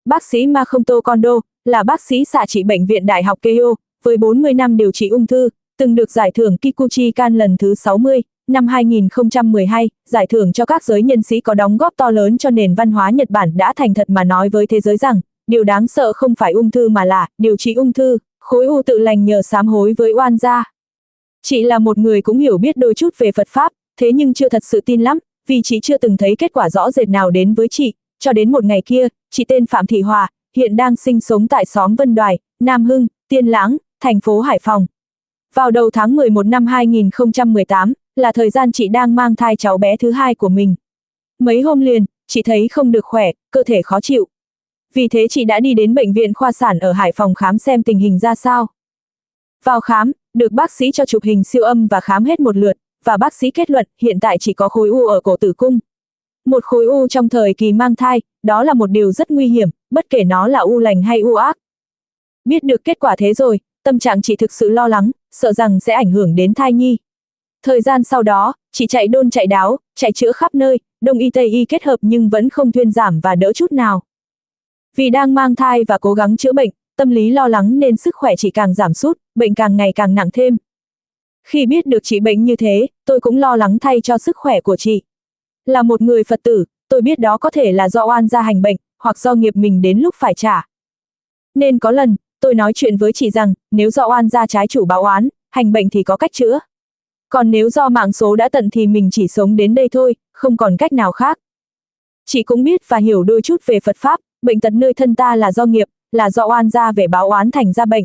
bác sĩ Makoto Kondo, là bác sĩ xạ trị bệnh viện Đại học Keio, với 40 năm điều trị ung thư, từng được giải thưởng Kikuchi-kan lần thứ 60, năm 2012, giải thưởng cho các giới nhân sĩ có đóng góp to lớn cho nền văn hóa Nhật Bản đã thành thật mà nói với thế giới rằng, điều đáng sợ không phải ung thư mà là điều trị ung thư, khối u tự lành nhờ sám hối với oan gia. Chị là một người cũng hiểu biết đôi chút về Phật Pháp, thế nhưng chưa thật sự tin lắm, vì chị chưa từng thấy kết quả rõ rệt nào đến với chị, cho đến một ngày kia, chị tên Phạm Thị Hòa, hiện đang sinh sống tại xóm Vân Đoài, Nam Hưng, Tiên Lãng, thành phố Hải Phòng. Vào đầu tháng 11 năm 2018, là thời gian chị đang mang thai cháu bé thứ hai của mình. Mấy hôm liền, chị thấy không được khỏe, cơ thể khó chịu. Vì thế chị đã đi đến bệnh viện khoa sản ở Hải Phòng khám xem tình hình ra sao. Vào khám, được bác sĩ cho chụp hình siêu âm và khám hết một lượt, và bác sĩ kết luận hiện tại chỉ có khối u ở cổ tử cung. Một khối u trong thời kỳ mang thai, đó là một điều rất nguy hiểm, bất kể nó là u lành hay u ác. Biết được kết quả thế rồi, tâm trạng chị thực sự lo lắng, sợ rằng sẽ ảnh hưởng đến thai nhi. Thời gian sau đó, chị chạy đôn chạy đáo, chạy chữa khắp nơi, đông y tây y kết hợp nhưng vẫn không thuyên giảm và đỡ chút nào. Vì đang mang thai và cố gắng chữa bệnh, tâm lý lo lắng nên sức khỏe chị càng giảm sút, bệnh càng ngày càng nặng thêm. Khi biết được chị bệnh như thế, tôi cũng lo lắng thay cho sức khỏe của chị. Là một người Phật tử, tôi biết đó có thể là do oan gia hành bệnh, hoặc do nghiệp mình đến lúc phải trả. Nên có lần, tôi nói chuyện với chị rằng, nếu do oan gia trái chủ báo oán, hành bệnh thì có cách chữa. Còn nếu do mạng số đã tận thì mình chỉ sống đến đây thôi, không còn cách nào khác. Chị cũng biết và hiểu đôi chút về Phật Pháp, bệnh tật nơi thân ta là do nghiệp, là do oan gia về báo oán thành ra bệnh.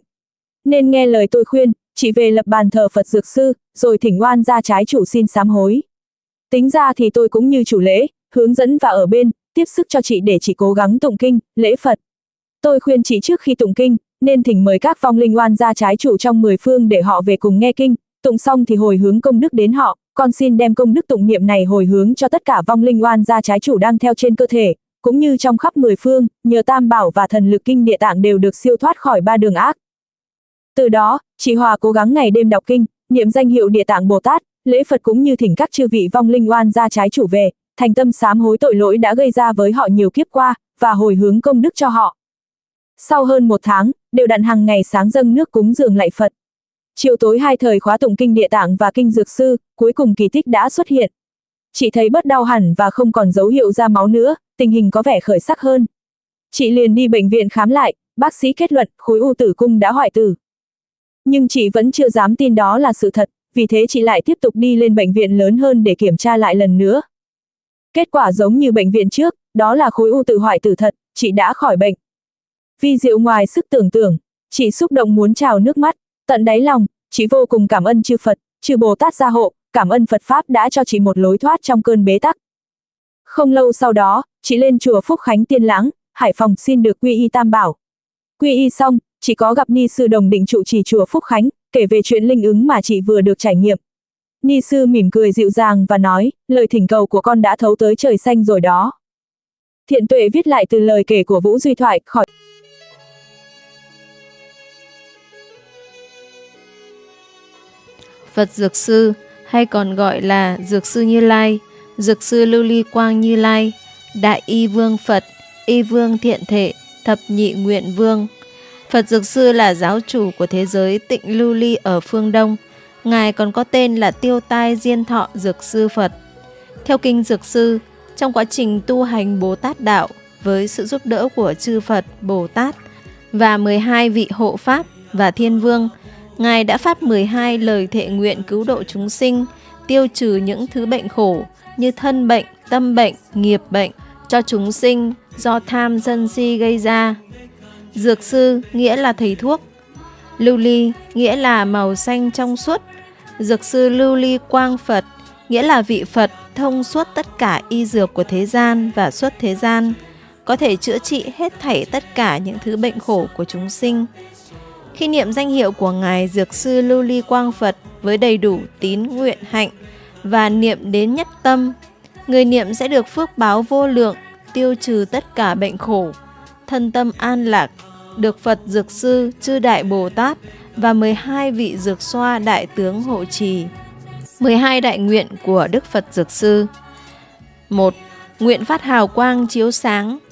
Nên nghe lời tôi khuyên, chị về lập bàn thờ Phật Dược Sư, rồi thỉnh oan gia trái chủ xin sám hối. Tính ra thì tôi cũng như chủ lễ, hướng dẫn và ở bên, tiếp sức cho chị để chị cố gắng tụng kinh, lễ Phật. Tôi khuyên chị trước khi tụng kinh, nên thỉnh mời các vong linh oan gia trái chủ trong 10 phương để họ về cùng nghe kinh, tụng xong thì hồi hướng công đức đến họ, con xin đem công đức tụng niệm này hồi hướng cho tất cả vong linh oan gia trái chủ đang theo trên cơ thể, cũng như trong khắp 10 phương, nhờ Tam Bảo và thần lực kinh địa tạng đều được siêu thoát khỏi 3 đường ác. Từ đó, chị Hòa cố gắng ngày đêm đọc kinh, niệm danh hiệu Địa Tạng Bồ Tát, lễ Phật cũng như thỉnh các chư vị vong linh oan gia trái chủ về, thành tâm sám hối tội lỗi đã gây ra với họ nhiều kiếp qua, và hồi hướng công đức cho họ. Sau hơn 1 tháng, đều đặn hàng ngày sáng dâng nước cúng dường lạy Phật. Chiều tối 2 thời khóa tụng kinh Địa Tạng và kinh Dược Sư, cuối cùng kỳ tích đã xuất hiện. Chị thấy bớt đau hẳn và không còn dấu hiệu ra máu nữa, tình hình có vẻ khởi sắc hơn. Chị liền đi bệnh viện khám lại, bác sĩ kết luận khối u tử cung đã hoại tử. Nhưng chị vẫn chưa dám tin đó là sự thật, vì thế chị lại tiếp tục đi lên bệnh viện lớn hơn để kiểm tra lại lần nữa. Kết quả giống như bệnh viện trước, đó là khối u tự hoại tử thật, chị đã khỏi bệnh. Vi diệu ngoài sức tưởng tượng, chị xúc động muốn trào nước mắt, tận đáy lòng, chị vô cùng cảm ơn chư Phật, chư Bồ Tát gia hộ, cảm ơn Phật Pháp đã cho chị một lối thoát trong cơn bế tắc. Không lâu sau đó, chị lên chùa Phúc Khánh Tiên Lãng, Hải Phòng xin được quy y Tam Bảo. Quy y xong, chị có gặp Ni sư Đồng Định trụ trì chùa Phúc Khánh, kể về chuyện linh ứng mà chị vừa được trải nghiệm. Ni sư mỉm cười dịu dàng và nói, lời thỉnh cầu của con đã thấu tới trời xanh rồi đó. Thiện Tuệ viết lại từ lời kể của Vũ Duy Thoại khỏi Phật Dược Sư, hay còn gọi là Dược Sư Như Lai, Dược Sư Lưu Ly Quang Như Lai, Đại Y Vương Phật, Y Vương Thiện Thể, Thập Nhị Nguyện Vương. Phật Dược Sư là giáo chủ của thế giới Tịnh Lưu Ly ở phương Đông. Ngài còn có tên là Tiêu Tai Diên Thọ Dược Sư Phật. Theo kinh Dược Sư, trong quá trình tu hành Bồ Tát Đạo, với sự giúp đỡ của chư Phật, Bồ Tát và 12 vị hộ Pháp và Thiên Vương, Ngài đã phát 12 lời thệ nguyện cứu độ chúng sinh, tiêu trừ những thứ bệnh khổ như thân bệnh, tâm bệnh, nghiệp bệnh cho chúng sinh do tham sân si gây ra. Dược sư nghĩa là thầy thuốc. Lưu ly nghĩa là màu xanh trong suốt. Dược sư Lưu Ly Quang Phật nghĩa là vị Phật thông suốt tất cả y dược của thế gian và xuất thế gian, có thể chữa trị hết thảy tất cả những thứ bệnh khổ của chúng sinh. Khi niệm danh hiệu của Ngài Dược sư Lưu Ly Quang Phật với đầy đủ tín nguyện hạnh và niệm đến nhất tâm, người niệm sẽ được phước báo vô lượng, tiêu trừ tất cả bệnh khổ, thân tâm an lạc, được Phật Dược Sư, chư Đại Bồ Tát và 12 vị Dược Xoa Đại Tướng hộ trì. 12 đại nguyện của Đức Phật Dược Sư. 1. Nguyện phát hào quang chiếu sáng,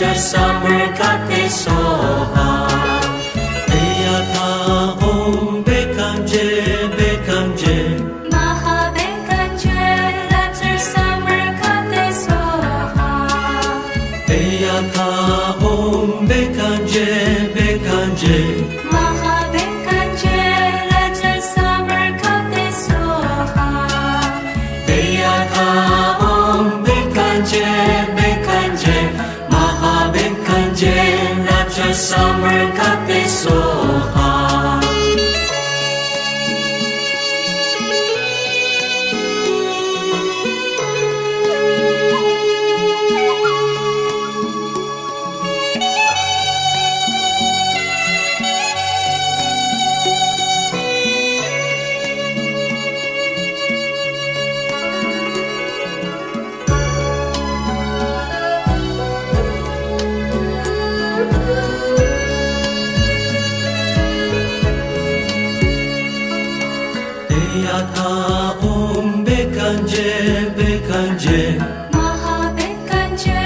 Raja Samarkate Soha Eyatha Om Bekanje Bekanje Mahabekanje Raja Samarkate Soha Eyatha Om Bekanje Bekanje Mahabekanje Raja Samarkate Soha Eyatha Om Bekanje Bekanje Mahabekanje Raja Samarkate Soha Eyatha Om Bekanje Bekanje Mahabekanje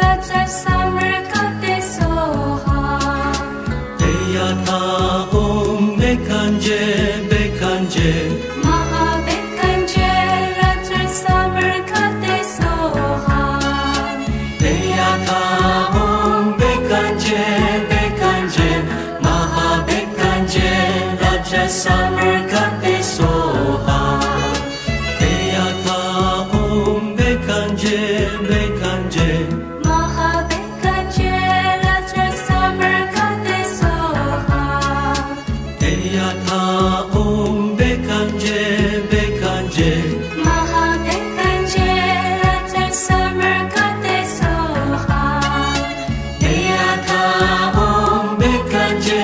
Raja Samarkate Soha Eyatha Om Bekanje Bekanje Mahabekanje Raja Samarkate Soha Eyatha Om Bekanje Bekanje Mahabekanje Raja Samarkate Soha Eyatha Om Bekanje Bekanje Mahabekanje Raja Samarkate Soha Eyatha Om Bekanje Bekanje Mahabekanje Raja Samarkate Soha Eyatha Om Bekanje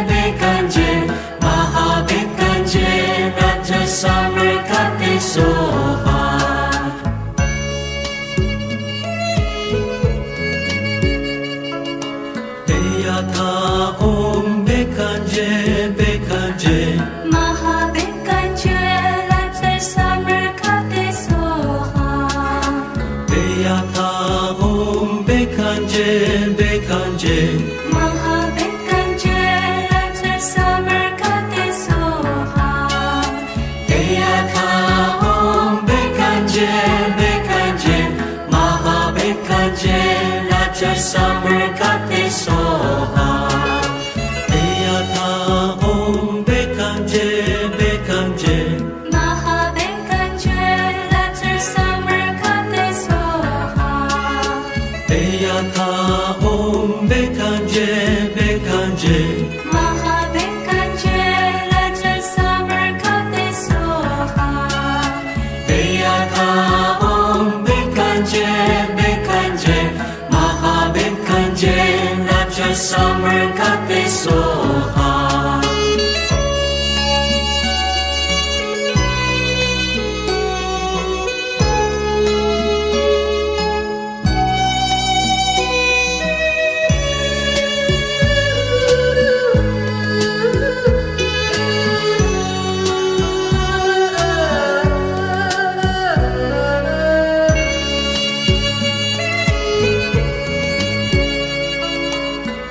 Bekanje Mahabekanje Raja Samarkate Soha Eyatha Om Bekanje Bekanje Mahabekanje Raja Samarkate Soha Eyatha Om Bekanje Bekanje Mahabekanje Raja Samarkate Soha Eyatha Om Bekanje Bekanje Mahabekanje Raja Samarkate Soha Eyatha Om Bekanje Bekanje Mahabekanje Raja Samarkate Soha Eyatha Om Bekanje Bekanje Mahabekanje Raja Samarkate Soha Eyatha Om Bekanje Bekanje Mahabekanje Raja Samarkate Soha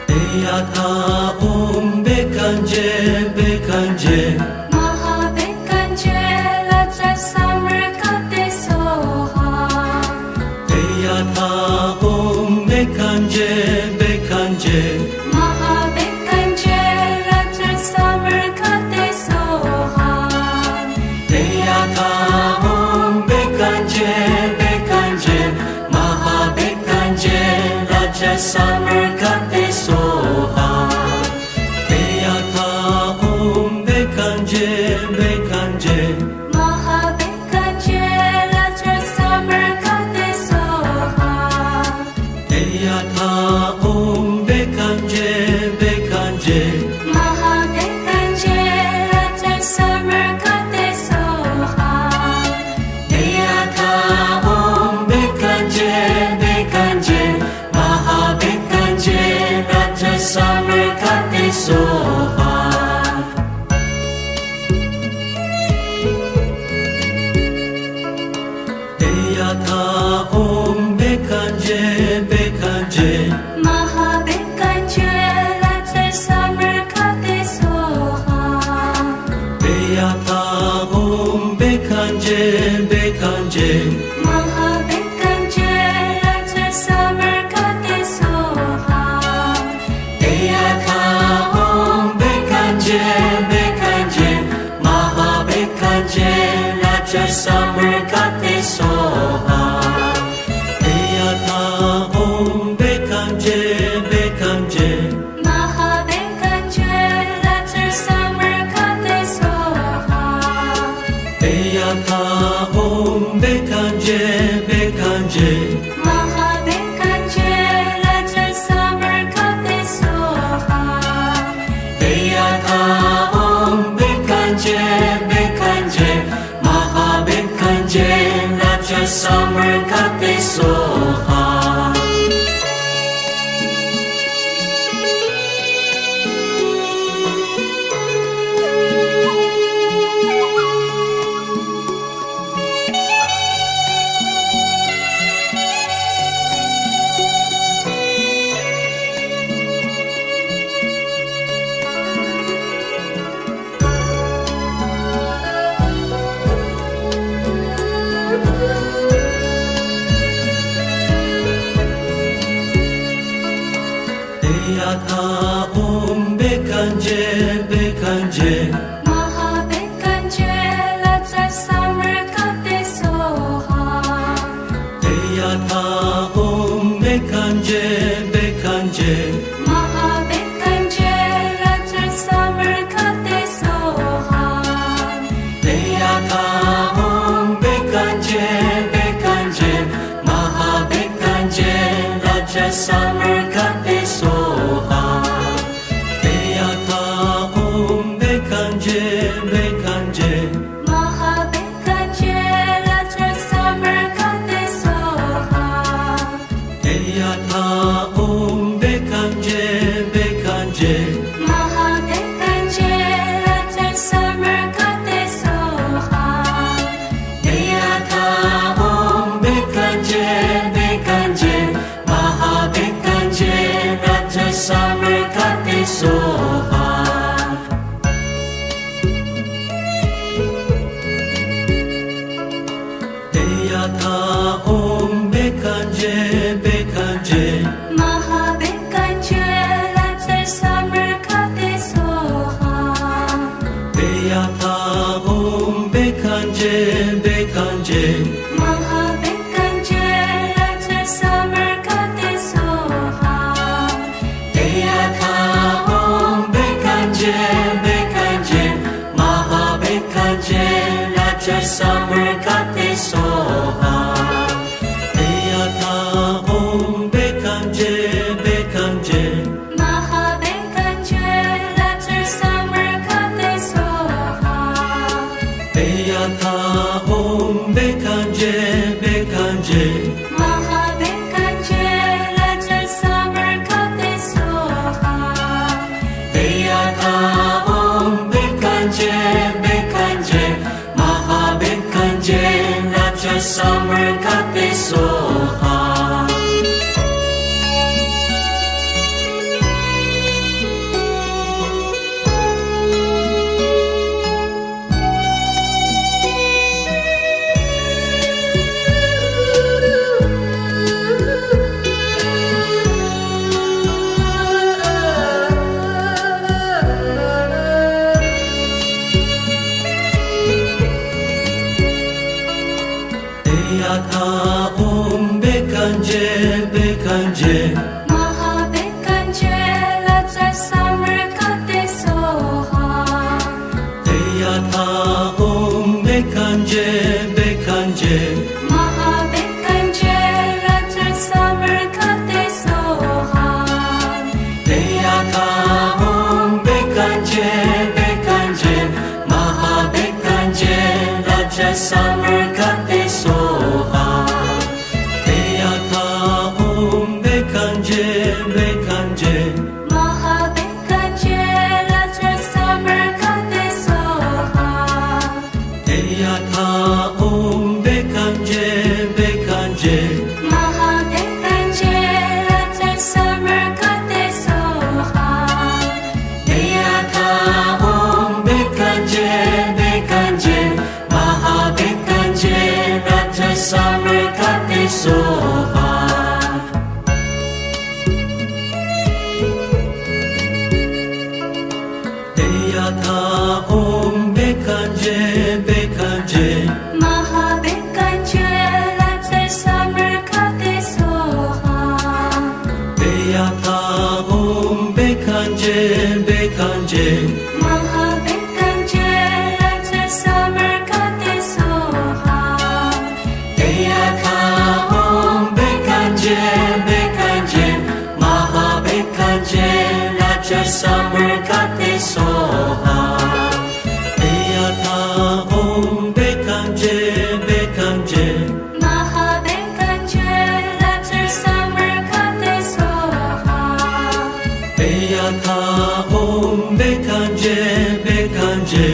Eyatha Om Bekanje Bekanje Mahabekanje Raja Samarkate Soha Eyatha Om Bekanje Bekanje Mahabekanje Raja Samarkate Soha Eyatha Om Bekanje Bekanje Mahabekanje Raja Samarkate Soha Eyatha Om Bekanje Bekanje Mahabekanje Raja Samarkate Soha Eyatha Om Bekanje Bekanje Mahabekanje Raja Samarkate Soha Eyatha Om Bekanje Bekanje Mahabekanje summer kate soha Eyata om bekanje bekanje Mahabekanje latter summer kate soha Eyata om bekanje bekanje Mahabekanje latter summer kate soha Eyata om bekanje bekanje Mahabekanje latter summer kate soha Eyata om bekanje bekanje Mahabekanje latter summer kate soha Eyata om bekanje bekanje Mahabekanje latter summer kate soha Eyata om bekanje bekanje Mahabekanje latter summer kate soha Eyata om bekanje bekanje Mahabekanje latter summer kate soha Eyata om bekanje bekanje Mahabekanje latter summer kate soha Eyata om bekanje bekanje Mahabekanje latter summer kate soha Eyata om bekanje bekanje Mahabekanje latter summer kate soha Eyata om bekanje bekanje Mahabekanje latter summer kate soha Eyata om bekanje bekanje Mahabekanje latter summer kate soha Eyata om bekanje bekanje Mahabekanje latter summer kate soha Eyata om bekanje bekanje Mahabekanje latter summer kate soha Eyata om bekanje bekanje Mahabekanje latter summer kate soha Eyata om bekanje bekanje Mahabekanje latter summer kate soha Eyata om bekanje bekanje Mahabekanje latter summer kate soha Eyata om bekanje bekanje Mahabekanje latter summer kate soha Eyata om bekanje bekanje Mahabekanje latter summer kate soha Eyata om bekanje bekanje Mahabekanje latter summer kate soha Eyata om bekanje bekanje Mahabekanje latter summer kate soha Eyata om bekanje bekanje Mahabekanje Bekanje Mahabekanje Ratsa Samarkate Soha Deyaka Om Bekanje Bekanje Maha Bekanje Raja Samarkate Soha Deyaka Om Bekanje Bekanje Mahabekanje Ratsa Samarkate Soha Deyaka Om Bekanje Bekanje